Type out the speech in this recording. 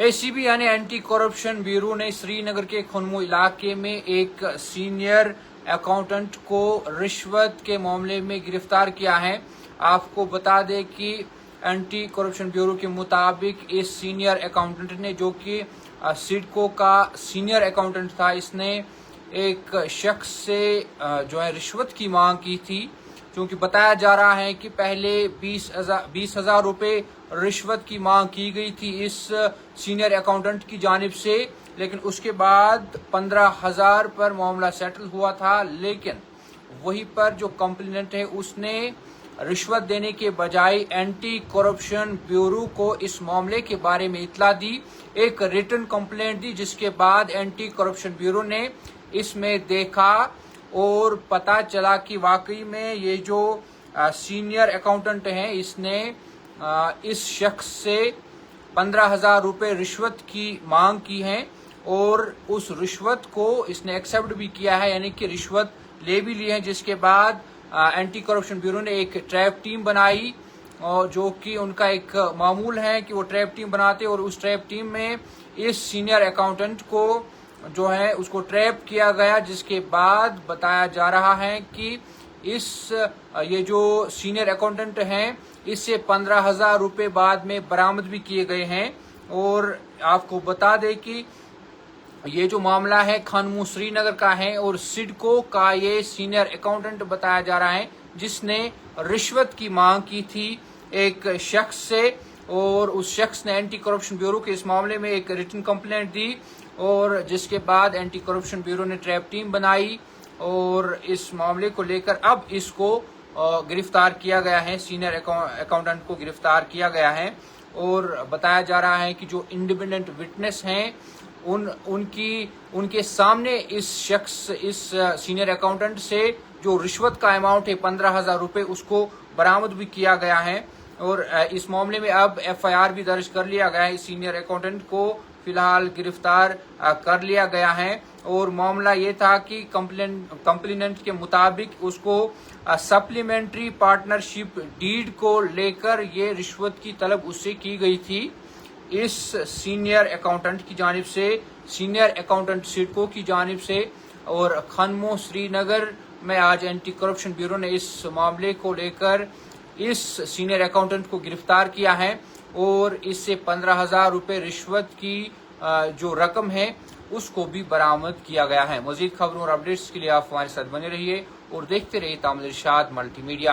ACB यानी anti corruption bureau ने श्रीनगर के खनमो इलाके में एक सीनियर अकाउंटेंट को रिश्वत के मामले में गिरफ्तार किया है। आपको बता दें कि एंटी करप्शन ब्यूरो के मुताबिक इस सीनियर अकाउंटेंट ने, जो कि सिडको का सीनियर अकाउंटेंट था, इसने एक शख्स से जो है रिश्वत की मांग की थी। क्योंकि बताया जा रहा है कि पहले 20,000 रुपये रिश्वत की मांग की गई थी इस सीनियर अकाउंटेंट की जानिब से, लेकिन उसके बाद 15,000 पर मामला सेटल हुआ था। लेकिन वहीं पर जो कंप्लेनेंट है उसने रिश्वत देने के बजाय एंटी करप्शन ब्यूरो को इस मामले के बारे में इत्तला दी, एक रिटन कंप्लेंट दी, जिसके बाद एंटी करप्शन ब्यूरो ने इसमें देखा और पता चला कि वाकई में ये जो सीनियर अकाउंटेंट हैं इसने इस शख्स से 15,000 रुपये रिश्वत की मांग की है और उस रिश्वत को इसने एक्सेप्ट भी किया है, यानी कि रिश्वत ले भी ली है। जिसके बाद एंटी करप्शन ब्यूरो ने एक ट्रैप टीम बनाई और जो कि उनका एक मामूल है कि वो ट्रैप टीम बनाते, और उस ट्रैप टीम में इस सीनियर अकाउंटेंट को जो है उसको ट्रैप किया गया। जिसके बाद बताया जा रहा है कि ये जो सीनियर अकाउंटेंट हैं इससे 15,000 रुपये बाद में बरामद भी किए गए हैं। और आपको बता दें कि ये जो मामला है खनमो श्रीनगर का है और सिडको का ये सीनियर अकाउंटेंट बताया जा रहा है जिसने रिश्वत की मांग की थी एक शख्स से, और उस शख्स ने एंटी करप्शन ब्यूरो के इस मामले में एक रिटन कंप्लेंट दी, और जिसके बाद एंटी करप्शन ब्यूरो ने ट्रैप टीम बनाई और इस मामले को लेकर अब इसको गिरफ्तार किया गया है, सीनियर अकाउंटेंट को गिरफ्तार किया गया है। और बताया जा रहा है कि जो इंडिपेंडेंट विटनेस हैं उनके सामने इस सीनियर अकाउंटेंट से जो रिश्वत का अमाउंट है 15,000 रुपये उसको बरामद भी किया गया है। और इस मामले में अब FIR भी दर्ज कर लिया गया है। इस सीनियर अकाउंटेंट को फिलहाल गिरफ्तार कर लिया गया है। और मामला ये था कि कंप्लेनेंट के मुताबिक उसको सप्लीमेंट्री पार्टनरशिप डीड को लेकर ये रिश्वत की तलब उससे की गई थी इस सीनियर अकाउंटेंट की जानिब से, सीनियर अकाउंटेंट सिडको की जानिब से। और खनमो श्रीनगर में आज एंटी करप्शन ब्यूरो ने इस मामले को लेकर इस सीनियर अकाउंटेंट को गिरफ्तार किया है और इससे 15,000 रुपये रिश्वत की जो रकम है उसको भी बरामद किया गया है। मजीद खबरों और अपडेट्स के लिए आप हमारे साथ बने रहिए और देखते रहिए तामिल इरशाद मल्टीमीडिया।